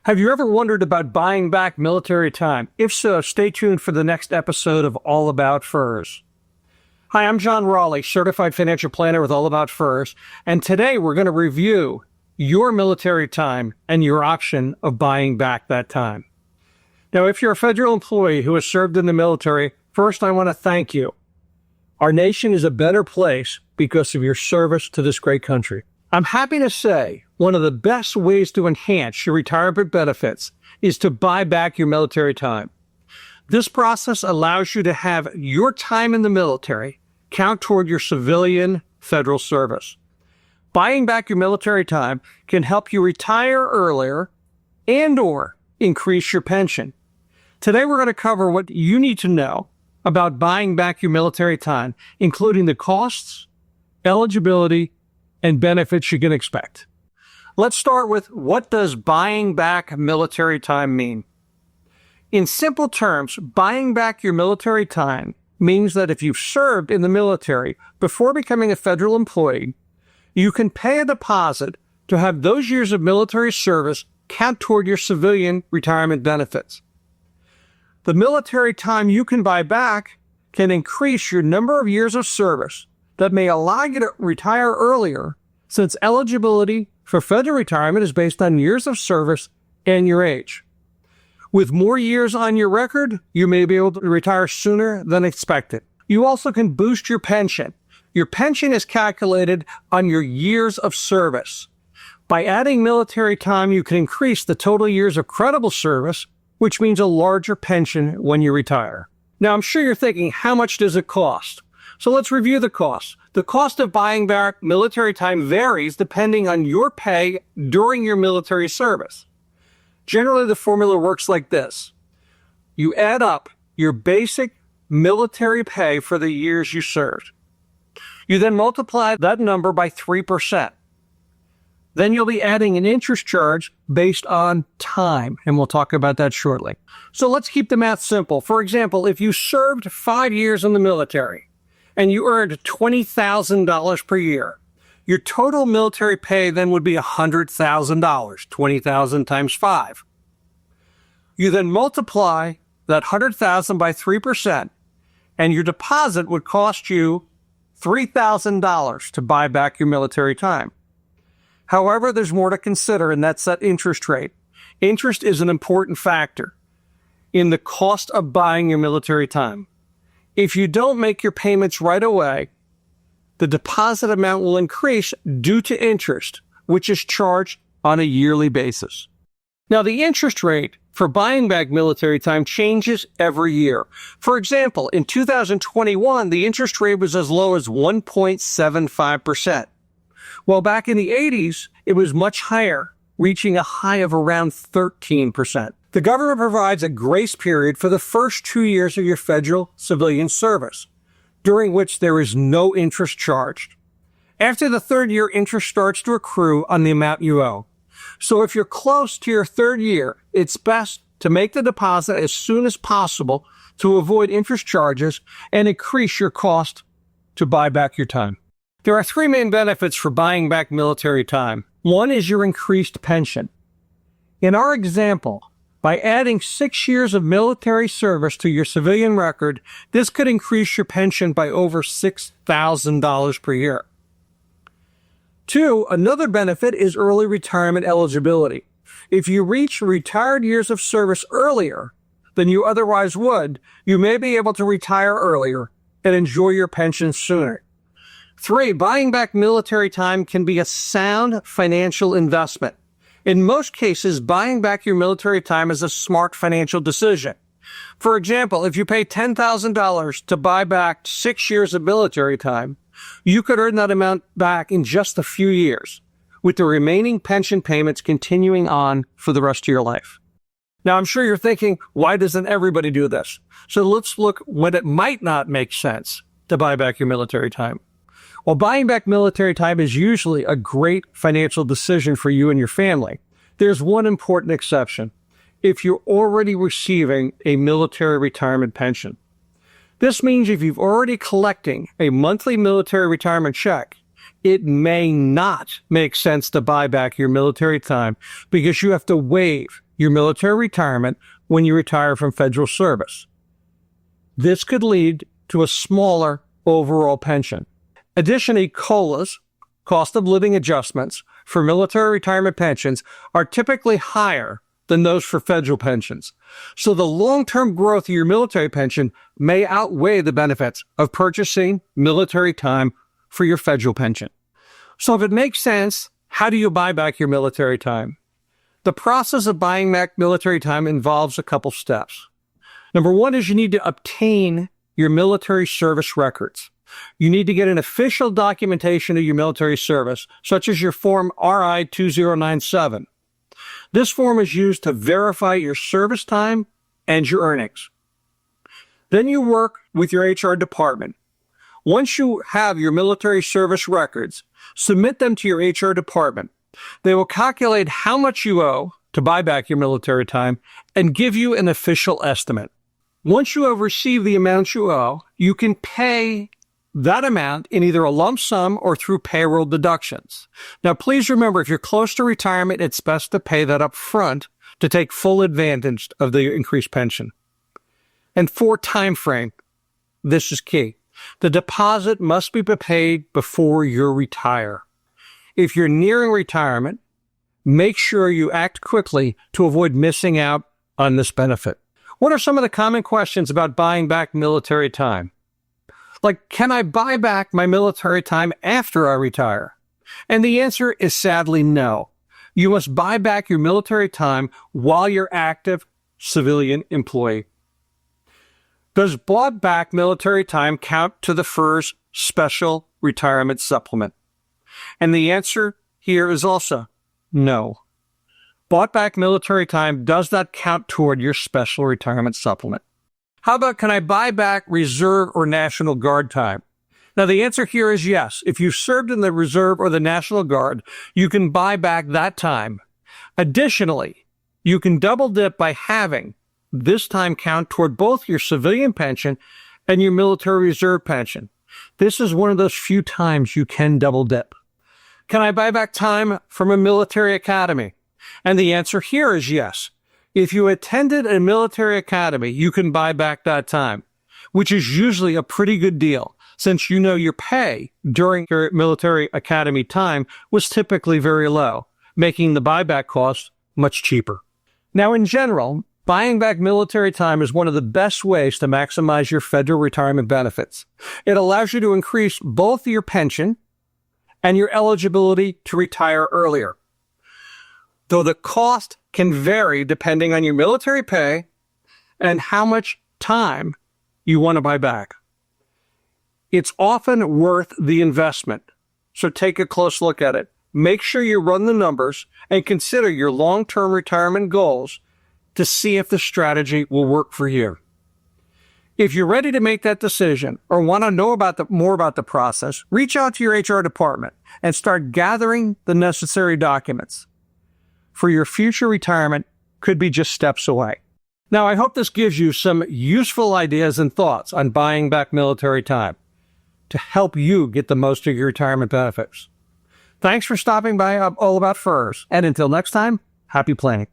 Have you ever wondered about buying back military time? If so, stay tuned for the next episode of All About FERS. Hi, I'm John Raleigh, Certified Financial Planner with All About FERS, and today we're going to review your military time and your option of buying back that time. Now, if you're a federal employee who has served in the military, first I want to thank you. Our nation is a better place because of your service to this great country. I'm happy to say one of the best ways to enhance your retirement benefits is to buy back your military time. This process allows you to have your time in the military count toward your civilian federal service. Buying back your military time can help you retire earlier and/or increase your pension. Today we're going to cover what you need to know about buying back your military time, including the costs, eligibility, and benefits you can expect. Let's start with, what does buying back military time mean? In simple terms, buying back your military time means that if you've served in the military before becoming a federal employee, you can pay a deposit to have those years of military service count toward your civilian retirement benefits. The military time you can buy back can increase your number of years of service that may allow you to retire earlier, since eligibility for federal retirement is based on years of service and your age. With more years on your record, you may be able to retire sooner than expected. You also can boost your pension. Your pension is calculated on your years of service. By adding military time, you can increase the total years of credible service, which means a larger pension when you retire. Now, I'm sure you're thinking, how much does it cost? So let's review the costs. The cost of buying back military time varies depending on your pay during your military service. Generally, the formula works like this. You add up your basic military pay for the years you served. You then multiply that number by 3%. Then you'll be adding an interest charge based on time, and we'll talk about that shortly. So let's keep the math simple. For example, if you served 5 years in the military and you earned $20,000 per year, your total military pay then would be $100,000, 20,000 times 5. You then multiply that $100,000 by 3%, and your deposit would cost you $3,000 to buy back your military time. However, there's more to consider, and that's that interest rate. Interest is an important factor in the cost of buying your military time. If you don't make your payments right away, the deposit amount will increase due to interest, which is charged on a yearly basis. Now, the interest rate for buying back military time changes every year. For example, in 2021, the interest rate was as low as 1.75%. While back in the 80s, it was much higher, reaching a high of around 13%. The government provides a grace period for the first 2 years of your federal civilian service, during which there is no interest charged. After the third year, interest starts to accrue on the amount you owe. So if you're close to your third year, it's best to make the deposit as soon as possible to avoid interest charges and increase your cost to buy back your time. There are 3 main benefits for buying back military time. One is your increased pension. In our example, by adding 6 years of military service to your civilian record, this could increase your pension by over $6,000 per year. 2, another benefit is early retirement eligibility. If you reach retired years of service earlier than you otherwise would, you may be able to retire earlier and enjoy your pension sooner. 3, buying back military time can be a sound financial investment. In most cases, buying back your military time is a smart financial decision. For example, if you pay $10,000 to buy back 6 years of military time, you could earn that amount back in just a few years, with the remaining pension payments continuing on for the rest of your life. Now, I'm sure you're thinking, why doesn't everybody do this? So let's look when it might not make sense to buy back your military time. While buying back military time is usually a great financial decision for you and your family, there's one important exception: if you're already receiving a military retirement pension. This means if you've already collecting a monthly military retirement check, it may not make sense to buy back your military time because you have to waive your military retirement when you retire from federal service. This could lead to a smaller overall pension. Additionally, COLAs, cost of living adjustments, for military retirement pensions are typically higher than those for federal pensions. So the long-term growth of your military pension may outweigh the benefits of purchasing military time for your federal pension. So if it makes sense, how do you buy back your military time? The process of buying back military time involves a couple steps. Number one is you need to obtain your military service records. You need to get an official documentation of your military service, such as your Form RI 2097. This form is used to verify your service time and your earnings. Then you work with your HR department. Once you have your military service records, submit them to your HR department. They will calculate how much you owe to buy back your military time and give you an official estimate. Once you have received the amount you owe, you can pay that amount in either a lump sum or through payroll deductions. Now, please remember, if you're close to retirement, it's best to pay that up front to take full advantage of the increased pension. And for time frame, this is key. The deposit must be paid before you retire. If you're nearing retirement, make sure you act quickly to avoid missing out on this benefit. What are some of the common questions about buying back military time? Like, can I buy back my military time after I retire? And the answer is sadly no. You must buy back your military time while you're active civilian employee. Does bought back military time count to the FERS Special Retirement Supplement? And the answer here is also no. Bought back military time does not count toward your Special Retirement Supplement. How about, can I buy back Reserve or National Guard time? Now, the answer here is yes. If you served in the Reserve or the National Guard, you can buy back that time. Additionally, you can double dip by having this time count toward both your civilian pension and your military reserve pension. This is one of those few times you can double dip. Can I buy back time from a military academy? And the answer here is yes. If you attended a military academy, you can buy back that time, which is usually a pretty good deal, since you know your pay during your military academy time was typically very low, making the buyback cost much cheaper. Now, in general, buying back military time is one of the best ways to maximize your federal retirement benefits. It allows you to increase both your pension and your eligibility to retire earlier, though the cost can vary depending on your military pay and how much time you want to buy back. It's often worth the investment, so take a close look at it. Make sure you run the numbers and consider your long-term retirement goals to see if the strategy will work for you. If you're ready to make that decision or want to know more about the process, reach out to your HR department and start gathering the necessary documents. For your future retirement could be just steps away. Now, I hope this gives you some useful ideas and thoughts on buying back military time to help you get the most of your retirement benefits. Thanks for stopping by All About FERS, and until next time, happy planning.